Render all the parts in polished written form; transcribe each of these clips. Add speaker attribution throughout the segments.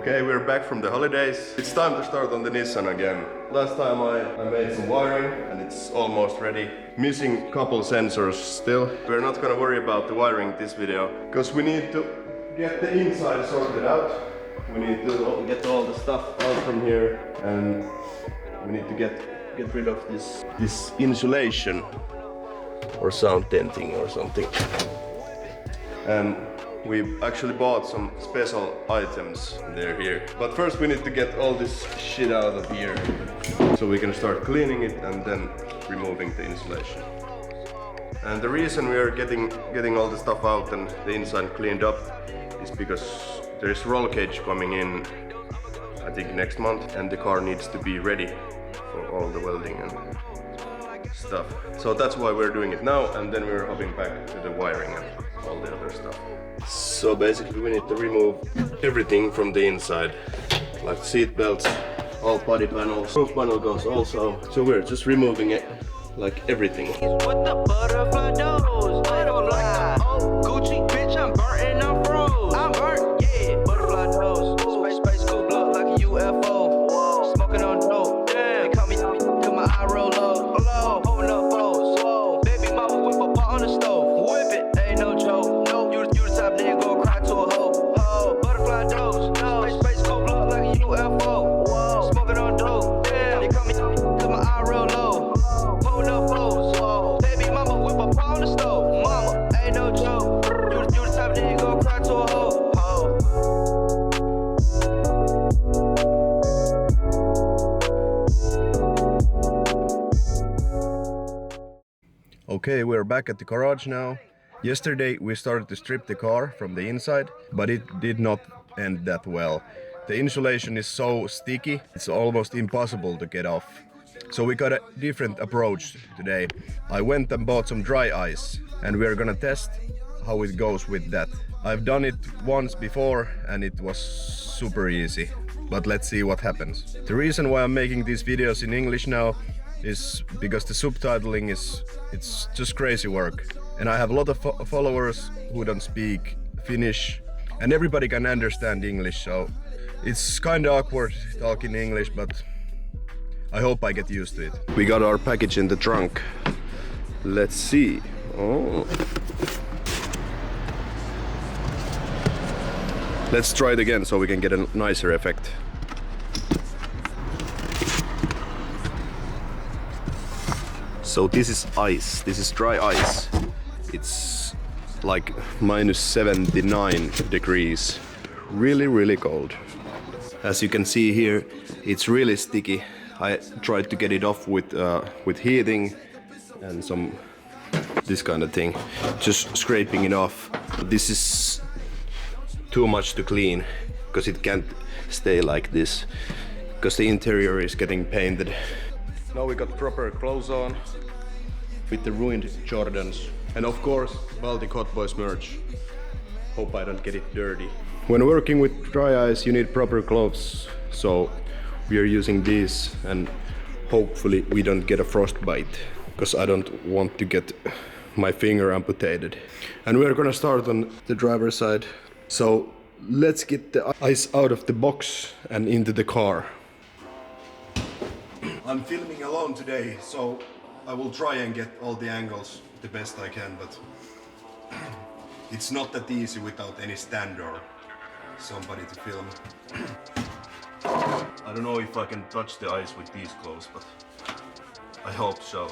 Speaker 1: Okay, we're back from the holidays. It's time to start on the Nissan again. Last time I made some wiring and it's almost ready. Missing a couple sensors still. We're not gonna worry about the wiring this video because we need to get the inside sorted out. We need to get all the stuff out from here and we need to get rid of this insulation or sound denting or something. And we actually bought some special items. They're here. But first we need to get all this shit out of here so we can start cleaning it and then removing the insulation. And the reason we are getting all the stuff out and the inside cleaned up is because there is roll cage coming in, I think next month, and the car needs to be ready for all the welding and stuff. So that's why we're doing it now, and then we're hopping back to the wiring and all the other stuff. So basically we need to remove everything from the inside, like seat belts, all body panels, roof panel goes also. So we're just removing it, like everything. What the butterfly does? Butterfly. Oh, Gucci, bitch, I'm burnt and I'm froze. I'm burnt, yeah. Butterfly does. Space cool blood like a UFO. Smoking on dope. They call me, cause my eye roll low. Holding up foes. Baby mama whip a pot on the stove. Whip it, ain't no joke. No, you the type nigga go cry to a hoe. Oh, butterfly does. Space cool blood like a UFO. Smoking on dope. They call me, cause my eye roll low. Holding up foes. Baby mama whip a pot on the stove. Mama, ain't no joke. You the type nigga go cry to a hoe. Okay, we're back at the garage now. Yesterday we started to strip the car from the inside, but it did not end that well. The insulation is so sticky, it's almost impossible to get off. So we got a different approach today. I went and bought some dry ice and we're gonna test how it goes with that. I've done it once before and it was super easy, but let's see what happens. The reason why I'm making these videos in English now is because the subtitling it's just crazy work. And I have a lot of followers who don't speak Finnish and everybody can understand English, so it's kinda awkward talking English, but I hope I get used to it. We got our package in the trunk. Let's see. Oh. Let's try it again so we can get a nicer effect. So this is ice, this is dry ice. It's like -79 degrees. Really cold. As you can see here, it's really sticky. I tried to get it off with heating and this kind of thing. Just scraping it off. This is too much to clean because it can't stay like this because the interior is getting painted. Now we got proper clothes on with the ruined Jordans. And of course, Baltic Hot Boys merch. Hope I don't get it dirty. When working with dry ice, you need proper gloves. So we are using these and hopefully we don't get a frostbite because I don't want to get my finger amputated. And we're gonna start on the driver's side. So let's get the ice out of the box and into the car. I'm filming alone today, so I will try and get all the angles the best I can, but it's not that easy without any stand or somebody to film. I don't know if I can touch the ice with these clothes, but I hope so.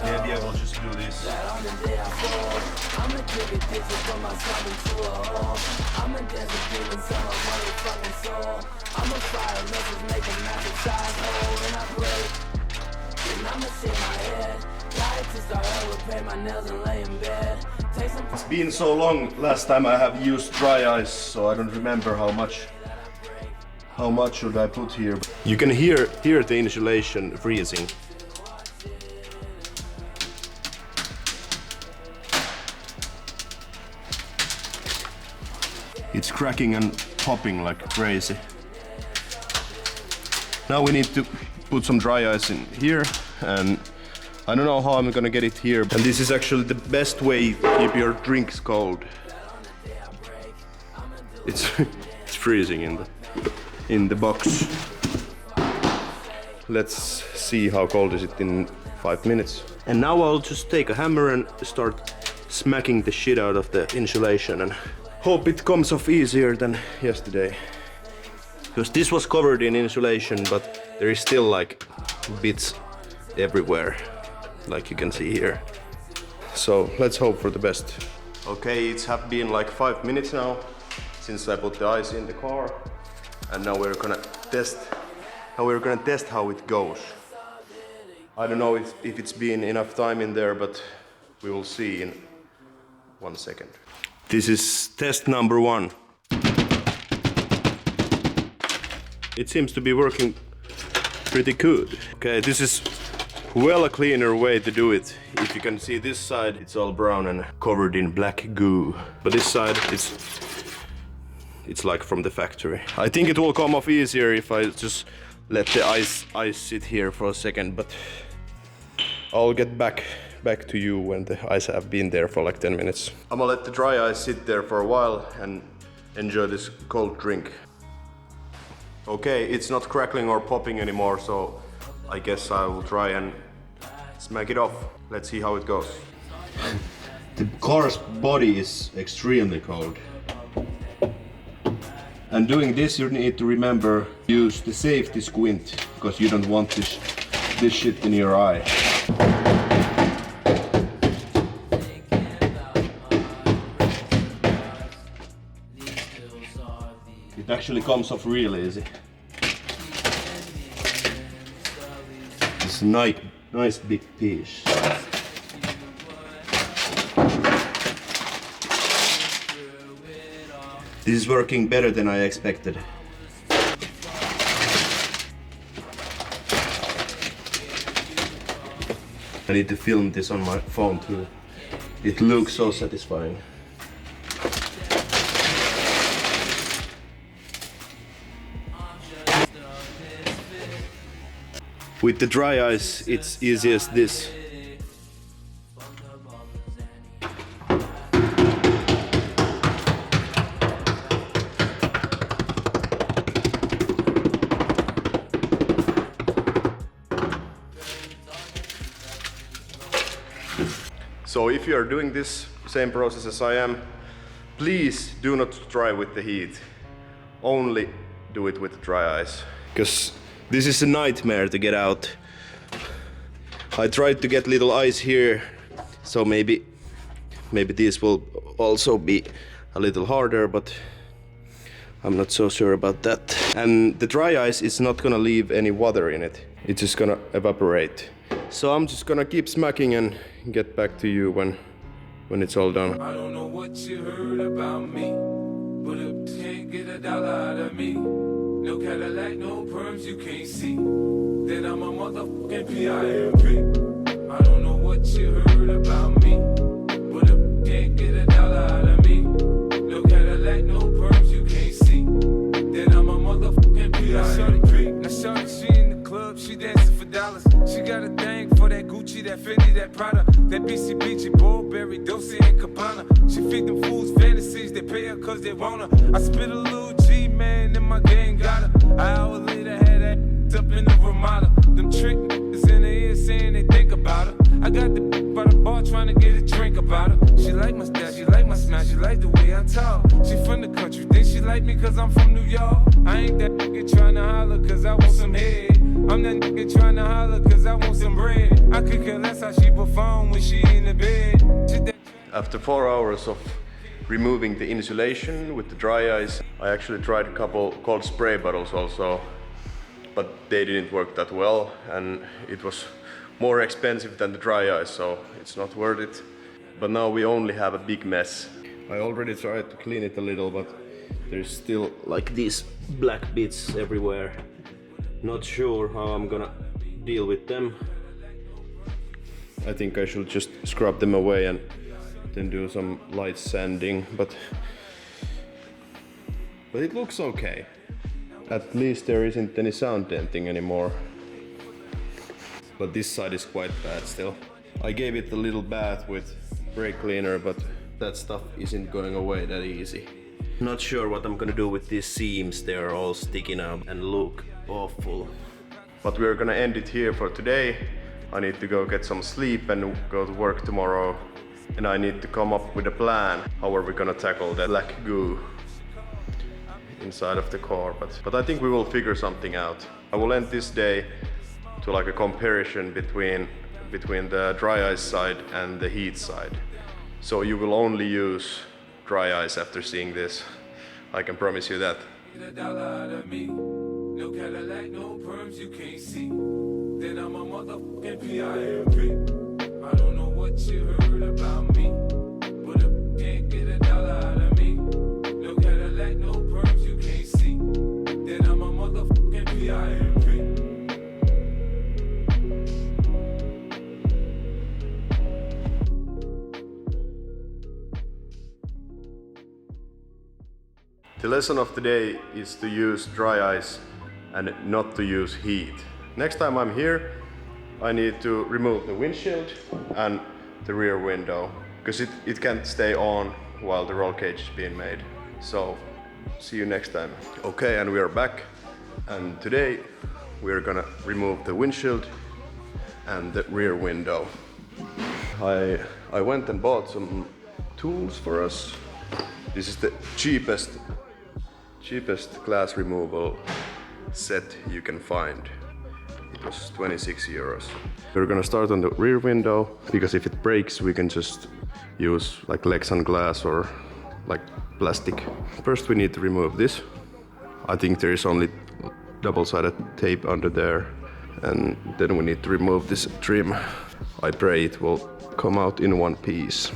Speaker 1: Maybe I will just do this. It's been so long last time I have used dry ice, so I don't remember how much should I put here. You can hear the insulation freezing. It's cracking and popping like crazy. Now we need to put some dry ice in here and I don't know how I'm gonna get it here, and this is actually the best way to keep your drinks cold. It's it's freezing in the box. Let's see how cold is it in 5 minutes. And now I'll just take a hammer and start smacking the shit out of the insulation and hope it comes off easier than yesterday. Because this was covered in insulation, but there is still like bits everywhere, like you can see here. So let's hope for the best. Okay, it's have been like 5 minutes now since I put the ice in the car, and now we're gonna test how it goes. I don't know if it's been enough time in there, but we will see in 1 second. This is test number 1. It seems to be working pretty good. Okay, this is well a cleaner way to do it. If you can see this side, it's all brown and covered in black goo. But this side, it's like from the factory. I think it will come off easier if I just let the ice sit here for a second, but I'll get back to you when the ice have been there for like 10 minutes. I'm gonna let the dry ice sit there for a while and enjoy this cold drink. Okay, it's not crackling or popping anymore, so I guess I will try and smack it off. Let's see how it goes. The car's body is extremely cold. And doing this, you need to remember, use the safety squint, because you don't want this shit in your eye. It actually comes off real easy. It's a nice big piece. This is working better than I expected. I need to film this on my phone too. It looks so satisfying. With the dry ice, it's easy as this. So if you are doing this same process as I am, please do not try with the heat. Only do it with the dry ice. Because this is a nightmare to get out. I tried to get little ice here, so maybe this will also be a little harder, but I'm not so sure about that. And the dry ice is not gonna leave any water in it. It's just gonna evaporate. So I'm just gonna keep smacking and get back to you when it's all done. I don't know what you heard about me, but if you can't get $1 out of me, no Cadillac, no perms, you can't see that I'm a motherfucking PIMP. I don't know what you heard about me, but if you can't get $1 out of me, no Cadillac, no perms, you can't see that I'm a motherfucking PIMP. Now shorty, she in the club, she dancing for dollars. She got a thing for that Gucci, that Fendi, that Prada, that BCBG, Burberry, Dolce and Gabbana. She feed them fools fantasies, they pay her cause they want her. I spit a little G, man, and my gang got her. An hour later, had that up in the Ramada. Them trick niggas in the ear saying they think about her. I got the by the bar trying to get a drink about her. She like my style, she like my smile, she like the way I talk. She from the country, think she like me cause I'm from New York. I ain't that nigga trying to holler cause I want some head. I'm that nigga trying to holler cause I want some bread. I could care less how she perform when she in the bed. After 4 hours of removing the insulation with the dry ice, I actually tried a couple cold spray bottles also, but they didn't work that well, and it was more expensive than the dry ice, so it's not worth it. But now we only have a big mess. I already tried to clean it a little, but there's still like these black bits everywhere. Not sure how I'm gonna deal with them. I think I should just scrub them away and then do some light sanding, but it looks okay. At least there isn't any sound denting anymore. but this side is quite bad still. I gave it a little bath with brake cleaner, but that stuff isn't going away that easy. Not sure what I'm gonna do with these seams. They're all sticking out and look awful. But we're gonna end it here for today. I need to go get some sleep and go to work tomorrow. And I need to come up with a plan. How are we gonna tackle that black goo inside of the car? But I think we will figure something out. I will end this day to like a comparison between the dry ice side and the heat side. So you will only use dry ice after seeing this. I can promise you that. No Cadillac, no perms you can't see. Then I'm a motherfucking PIMP. I don't know what you heard about me, but if you can't get a dollar out of me. No Cadillac, no perms you can't see. Then I'm a motherfucking PIMP. The lesson of the day is to use dry ice and not to use heat. Next time I'm here, I need to remove the windshield and the rear window, because it can't stay on while the roll cage is being made. So, see you next time. Okay, and we are back. And today, we're gonna remove the windshield and the rear window. I went and bought some tools for us. This is the cheapest glass removal set you can find. It was 26 euros. We're gonna start on the rear window, because if it breaks we can just use like Lexan glass or like plastic. First we need to remove this. I think there is only double-sided tape under there, and then we need to remove this trim. I pray it will come out in one piece.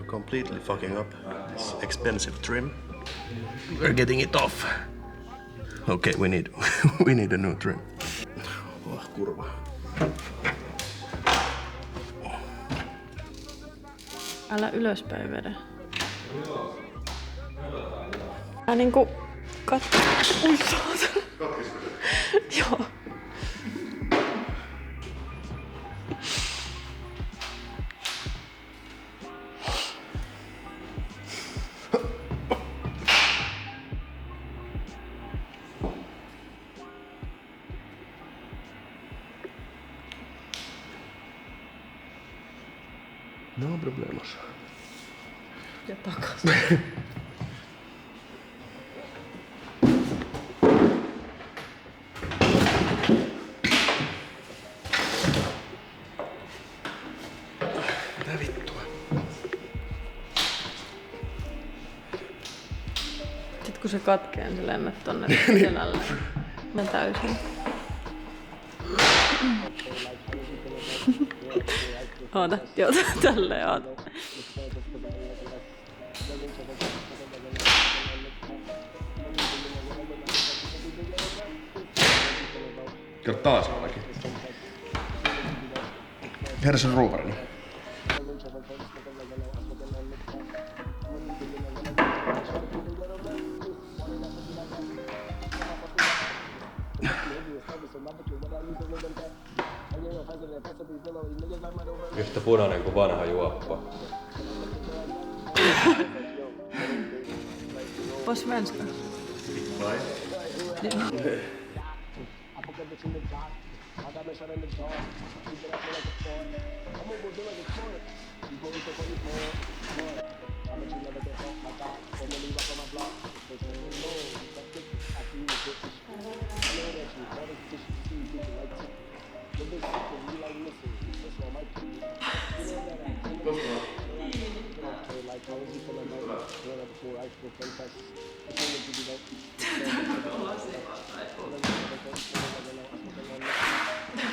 Speaker 1: Completely fucking up this expensive trim. We're getting it off. Okay, we need a new trim. Oh, kurva.
Speaker 2: Älä ylöspäin vedä. Mä niinku Ui saatana. Joo.
Speaker 1: No problemos.
Speaker 2: Ja takas.
Speaker 1: Mitä vittua?
Speaker 2: Sitten kun se katkee, niin se lennät tonne selälle. Mä täysin. Oota, joo, tälleen oota.
Speaker 1: Kato taas jollakin. Hersen ruuvarin.
Speaker 3: Yhtä punainen kuin vanha juoppa.
Speaker 2: På svenska.
Speaker 1: Nej.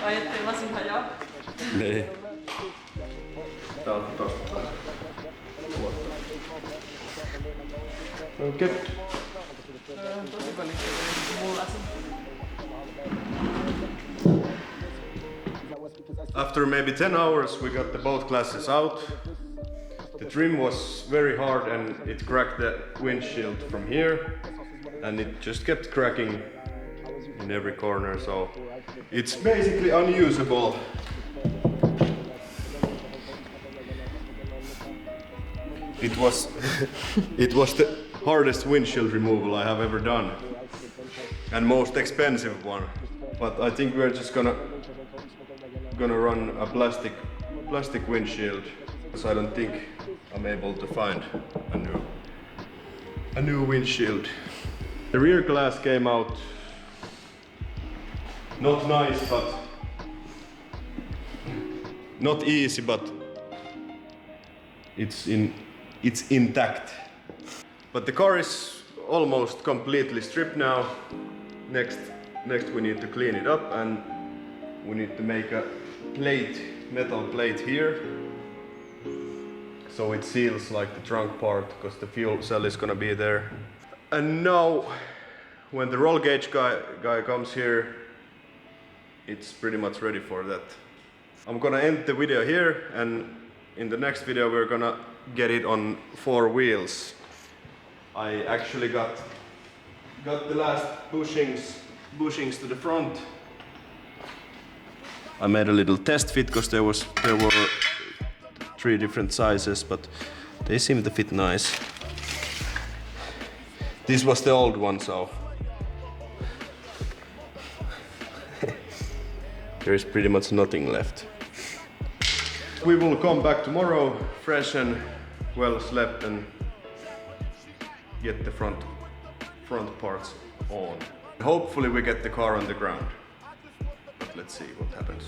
Speaker 2: Vai ettei lasi hajaa.
Speaker 3: Niin.
Speaker 1: Tää on tosta. Okei.
Speaker 2: Tosi paljon mun lasi.
Speaker 1: After maybe 10 hours we got the both classes out. The trim was very hard and it cracked the windshield from here and it just kept cracking in every corner, so it's basically unusable. It was it was the hardest windshield removal I have ever done and most expensive one, but I think we're just gonna run a plastic windshield because I don't think I'm able to find a new windshield. The rear glass came out not nice, but not easy, but it's intact. But the car is almost completely stripped now. Next we need to clean it up and we need to make a metal plate here, so it seals like the trunk part, because the fuel cell is gonna be there. And now, when the roll gauge guy comes here, it's pretty much ready for that. I'm gonna end the video here, and in the next video we're gonna get it on 4 wheels. I actually got the last bushings to the front. I made a little test fit because there were 3 different sizes, but they seem to fit nice. This was the old one, so there is pretty much nothing left. We will come back tomorrow fresh and well slept and get the front parts on. Hopefully we get the car on the ground. But let's see what happens.